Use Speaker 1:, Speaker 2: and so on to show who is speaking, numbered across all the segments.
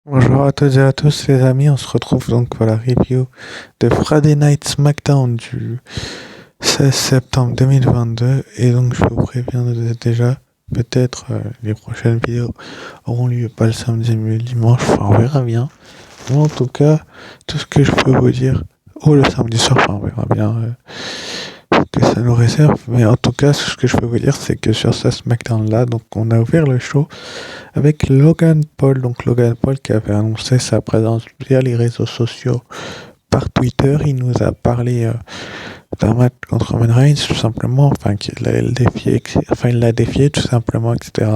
Speaker 1: Bonjour à toutes et à tous les amis, on se retrouve donc pour la review de Friday Night SmackDown du 16 septembre 2022 et donc je vous préviens déjà, peut-être les prochaines vidéos auront lieu pas le samedi mais le dimanche, enfin on verra bien. Mais en tout cas, tout ce que je peux vous dire, ou le samedi soir, enfin on verra bien que ça nous réserve, mais en tout cas ce que je peux vous dire c'est que sur ce SmackDown là, donc on a ouvert le show avec Logan Paul, donc Logan Paul qui avait annoncé sa présence via les réseaux sociaux par Twitter. Il nous a parlé d'un match contre Roman Reigns, tout simplement, enfin qu'il allait le défier, enfin il l'a défié tout simplement, etc.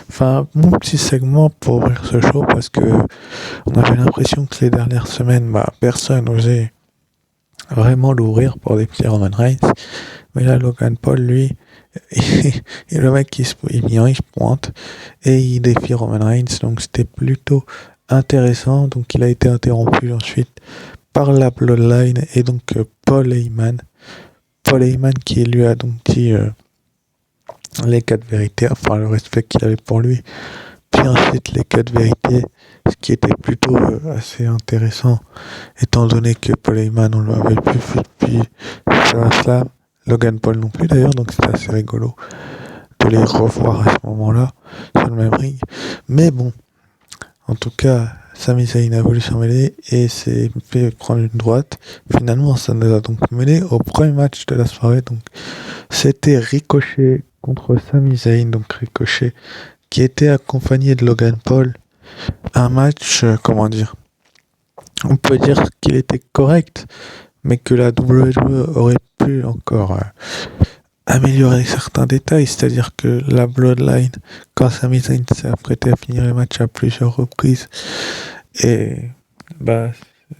Speaker 1: Enfin, mon petit segment pour ouvrir ce show parce que on avait l'impression que les dernières semaines, personne n'osait vraiment l'ouvrir pour défier Roman Reigns. Mais là, Logan Paul, lui, et le mec il vient, il se pointe et il défie Roman Reigns. Donc c'était plutôt intéressant. Donc il a été interrompu ensuite par la Bloodline et donc Paul Heyman. Paul Heyman qui lui a donc dit les quatre vérités, enfin le respect qu'il avait pour lui. Puis ensuite les quatre vérités, ce qui était plutôt assez intéressant étant donné que Paul Heyman on l'avait plus vu depuis SummerSlam. Logan Paul non plus d'ailleurs, donc c'était assez rigolo de les revoir à ce moment-là sur le même ring. Mais bon, en tout cas, Sami Zayn a voulu s'en mêler et s'est fait prendre une droite. Finalement, ça nous a donc mené au premier match de la soirée. Donc, c'était Ricochet contre Sami Zayn, donc Ricochet, qui était accompagné de Logan Paul. Un match, comment dire, on peut dire qu'il était correct, mais que la WWE aurait pu encore améliorer certains détails, c'est-à-dire que la Bloodline, quand Sami Zayn s'est apprêté à finir le match à plusieurs reprises et bah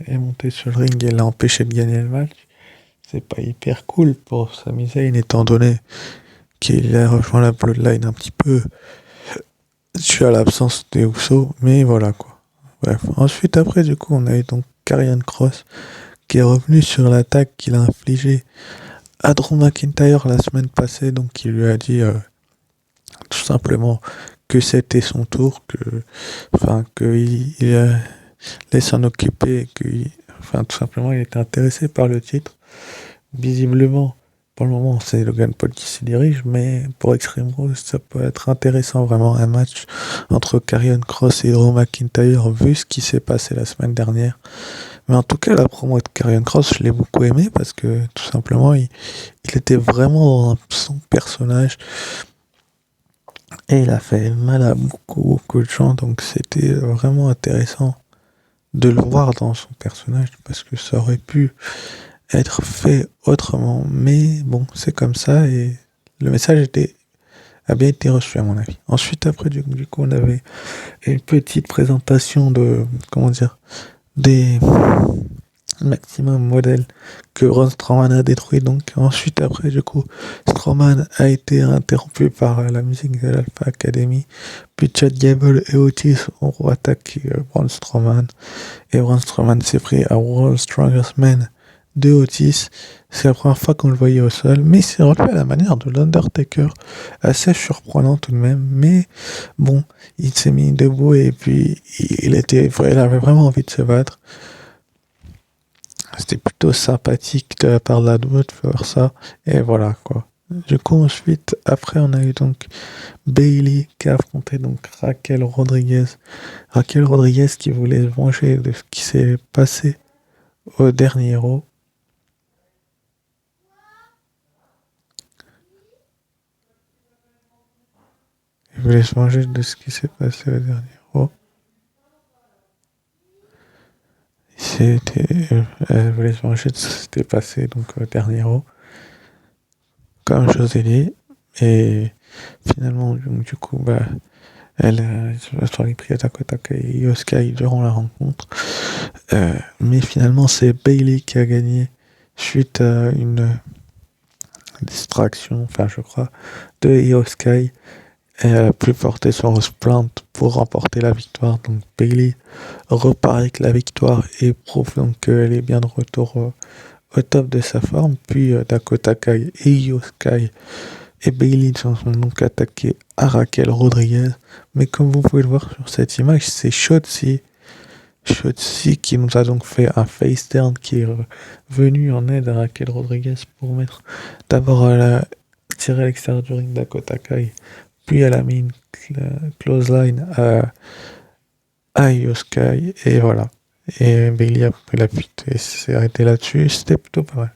Speaker 1: est monté sur le ring et l'a empêché de gagner le match, c'est pas hyper cool pour Sami Zayn étant donné qu'il a rejoint la Bloodline un petit peu dû à l'absence des Usos, mais voilà quoi. Bref, ensuite après du coup on a eu donc Karrion Kross qui est revenu sur l'attaque qu'il a infligée à Drew McIntyre la semaine passée, donc il lui a dit tout simplement que c'était son tour, qu'il allait s'en occuper, tout simplement il était intéressé par le titre. Visiblement, pour le moment, c'est Logan Paul qui s'y dirige, mais pour Extreme Rules, ça peut être intéressant, vraiment un match entre Karrion Kross et Drew McIntyre, vu ce qui s'est passé la semaine dernière. Mais en tout cas, la promo de Karrion Kross, je l'ai beaucoup aimé parce que tout simplement, il était vraiment dans son personnage. Et il a fait mal à beaucoup de gens, donc c'était vraiment intéressant de le voir dans son personnage, parce que ça aurait pu être fait autrement, mais bon, c'est comme ça, et le message a bien été reçu à mon avis. Ensuite, après, du coup, on avait une petite présentation de, comment dire, des maximum modèle que Ron Strowman a détruit. Donc ensuite après du coup Strowman a été interrompu par la musique de l'Alpha Academy. Puis Chad Gable et Otis ont attaqué Braun Strowman. Et Braun Strowman s'est pris à World Strongest Man de Otis. C'est la première fois qu'on le voyait au sol, mais c'est relevé à la manière de l'Undertaker, assez surprenant tout de même, mais bon, il s'est mis debout et puis il avait vraiment envie de se battre. C'était plutôt sympathique de la part de la double de faire ça. Et voilà, quoi. Du coup, ensuite, après, on a eu donc Bailey qui a affronté donc Raquel Rodriguez. Raquel Rodriguez qui voulait se venger de ce qui s'est passé au dernier Raw. Elle voulait se venger de ce qui s'est passé au dernier Raw. Elle voulait se venger de ce qui s'était passé donc au dernier Raw. Comme je vous ai dit. Et finalement, donc, du coup, elle a sur les prix à Takotaka et Io Sky durant la rencontre. Mais finalement, c'est Bailey qui a gagné suite à une distraction, enfin je crois, de Io Sky. Elle a pu porter son Splant pour remporter la victoire. Donc Bailey repart avec la victoire et prouve donc qu'elle est bien de retour au top de sa forme. Puis Dakota Kai et Io Sky et Bailey sont donc attaqués à Raquel Rodriguez. Mais comme vous pouvez le voir sur cette image, c'est Shotzi Shotzi qui nous a donc fait un face turn qui est venu en aide à Raquel Rodriguez pour mettre d'abord tirer à l'extérieur du ring Dakota Kai, puis elle a mis une clothesline à Io Sky et voilà. Et Bailey a pris la fuite et s'est arrêté là-dessus, c'était plutôt pas mal.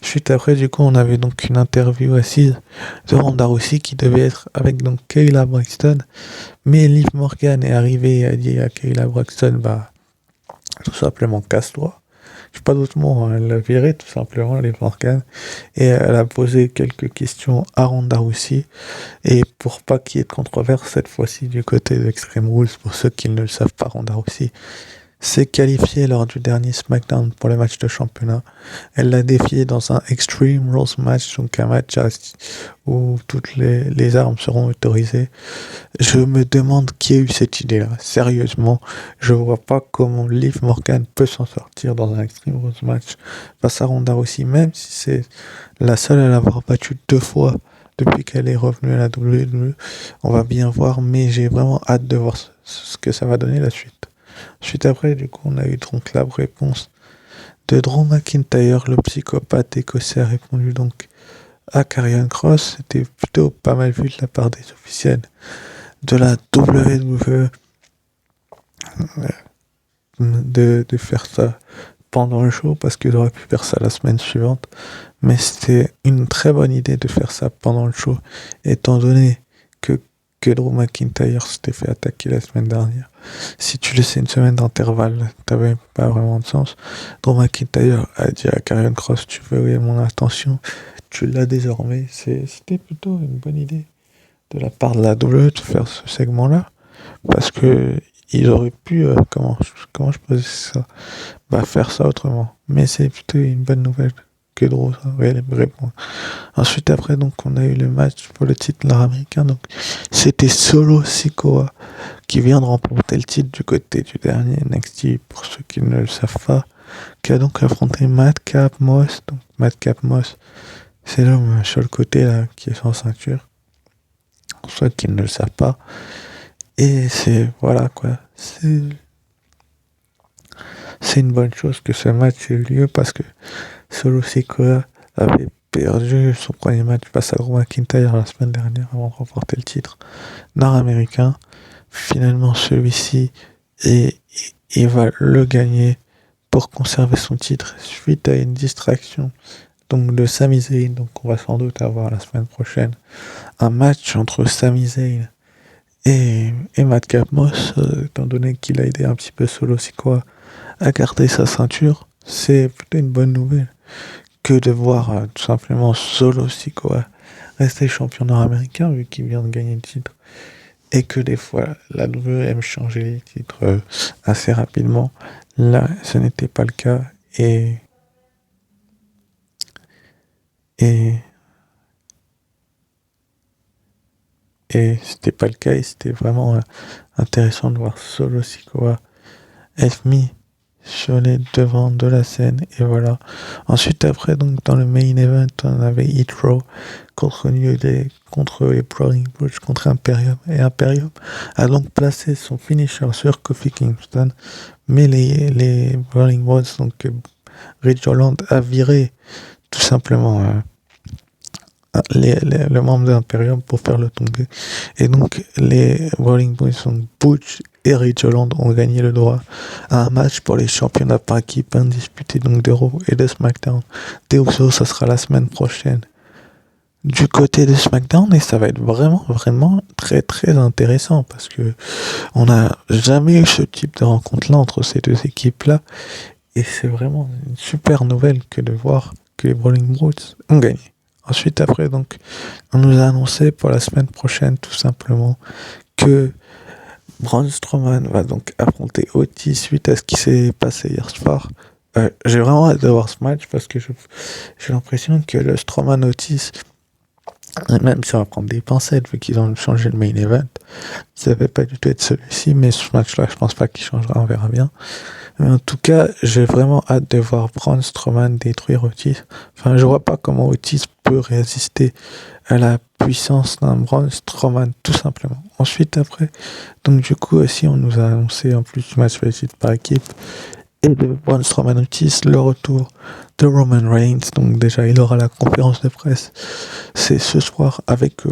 Speaker 1: Suite après, du coup, on avait donc une interview assise de Ronda Rousey qui devait être avec donc Kayla Braxton, mais Liv Morgan est arrivée et a dit à Kayla Braxton, bah, tout simplement casse-toi. Je sais pas d'autre mot, hein. Elle l'a viré tout simplement, Liv Morgan, et elle a posé quelques questions à Ronda Rousey, et pour pas qu'il y ait de controverse cette fois-ci du côté d'Extreme Rules, pour ceux qui ne le savent pas, Ronda Rousey s'est qualifiée lors du dernier SmackDown pour le match de championnat. Elle l'a défié dans un Extreme Rules match, donc un match où toutes les armes seront autorisées. Je me demande qui a eu cette idée-là. Sérieusement, je vois pas comment Liv Morgan peut s'en sortir dans un Extreme Rules match face à Ronda Rousey, même si c'est la seule à l'avoir battue 2 fois depuis qu'elle est revenue à la WWE. On va bien voir, mais j'ai vraiment hâte de voir ce que ça va donner la suite. Suite après, du coup, on a eu donc la réponse de Drew McIntyre, le psychopathe écossais, a répondu donc à Karrion Kross. C'était plutôt pas mal vu de la part des officiels de la WWE de faire ça pendant le show, parce qu'ils auraient pu faire ça la semaine suivante. Mais c'était une très bonne idée de faire ça pendant le show, étant donné que Drew McIntyre s'était fait attaquer la semaine dernière. Si tu laissais une semaine d'intervalle, t'avais pas vraiment de sens. Drew McIntyre a dit à Karrion Kross, tu veux mon attention, tu l'as désormais. C'était plutôt une bonne idée de la part de la WWE de faire ce segment-là, parce que ils auraient pu, comment je peux dire ça, faire ça autrement. Mais c'est plutôt une bonne nouvelle que Drew répond. Ensuite, après, donc, on a eu le match pour le titre nord-américain. Donc, c'était Solo Sikoa qui vient de remporter le titre du côté du dernier NXT, pour ceux qui ne le savent pas, qui a donc affronté Madcap Moss. Donc, Madcap Moss, c'est l'homme sur le côté, là, qui est sans ceinture, pour ceux qui ne le savent pas. Et voilà, quoi. C'est une bonne chose que ce match ait eu lieu, parce que Solo Sikoa avait perdu son premier match face à Drew McIntyre la semaine dernière avant de remporter le titre nord-américain. Finalement, celui-ci, il va le gagner pour conserver son titre suite à une distraction donc de Sami Zayn. Donc on va sans doute avoir la semaine prochaine un match entre Sami Zayn et Madcap Moss, étant donné qu'il a aidé un petit peu Solo Sikoa à garder sa ceinture. C'est plutôt une bonne nouvelle que de voir tout simplement Solo Sikoa rester champion nord-américain, vu qu'il vient de gagner le titre, et que des fois la WWE aime changer les titres assez rapidement. Là, ce n'était pas le cas, et c'était pas le cas, et c'était vraiment intéressant de voir Solo Sikoa être mis sur les devants de la scène, et voilà. Ensuite, après, donc, dans le main event, on avait Hit Row contre New Day, contre les Brawling Brutes, contre Imperium, et Imperium a donc placé son finisher sur Kofi Kingston, mais les Brawling Brutes, donc Ridge Holland a viré tout simplement le membre d'Imperium pour faire le tomber, et donc les Brawling Brutes, donc Butch et Ridge Holland, ont gagné le droit à un match pour les championnats par équipe indisputés, donc de Raw et de SmackDown. Des Usos, ça sera la semaine prochaine du côté de SmackDown, et ça va être vraiment très très intéressant, parce que on n'a jamais eu ce type de rencontre là entre ces deux équipes là, et c'est vraiment une super nouvelle que de voir que les Brawling Brutes ont gagné. Ensuite, après, donc, on nous a annoncé pour la semaine prochaine, tout simplement, que Braun Strowman va donc affronter Otis suite à ce qui s'est passé hier soir. J'ai vraiment hâte de voir ce match, parce que j'ai l'impression que le Strowman Otis Et même si on va prendre des pincettes, vu qu'ils ont changé le main event, ça ne va pas du tout être celui-ci, mais ce match-là, je pense pas qu'il changera, on verra bien. Mais en tout cas, j'ai vraiment hâte de voir Braun Strowman détruire Otis. Enfin, je vois pas comment Otis peut résister à la puissance d'un Braun Strowman, tout simplement. Ensuite, après, donc du coup aussi, on nous a annoncé en plus du match félicité par équipe et de Braun Strowman Otis, le retour de Roman Reigns. Donc déjà, il aura la conférence de presse. C'est ce soir avec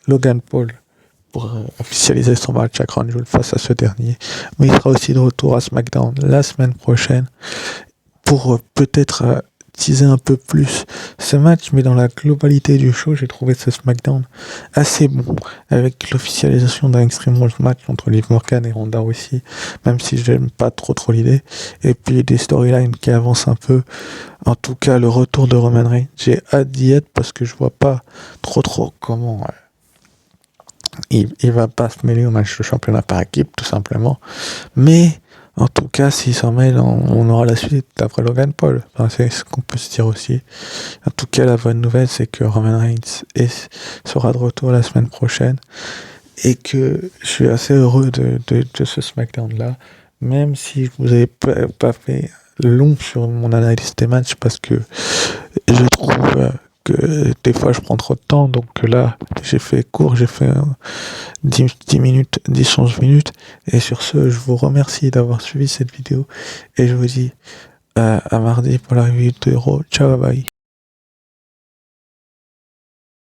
Speaker 1: Logan Paul pour officialiser son match à Crown Jewel face à ce dernier. Mais il sera aussi de retour à SmackDown la semaine prochaine pour peut-être teaser un peu plus ce match, mais dans la globalité du show, j'ai trouvé ce SmackDown assez bon, avec l'officialisation d'un Extreme Rules match entre Liv Morgan et Ronda aussi, même si j'aime pas trop l'idée, et puis des storylines qui avancent un peu. En tout cas, le retour de Roman Reigns, j'ai hâte d'y être parce que je vois pas trop comment il va pas se mêler au match de championnat par équipe, tout simplement. Mais en tout cas, s'il s'en mêle, on aura la suite d'après Logan Paul. Enfin, c'est ce qu'on peut se dire aussi. En tout cas, la bonne nouvelle, c'est que Roman Reigns sera de retour la semaine prochaine et que je suis assez heureux de ce SmackDown-là, même si je vous avez pas fait long sur mon analyse des matchs parce que je trouve que des fois je prends trop de temps, donc là j'ai fait court, j'ai fait 10 minutes, 10-11 minutes, et sur ce je vous remercie d'avoir suivi cette vidéo et je vous dis à mardi pour la review de Raw. Ciao, bye.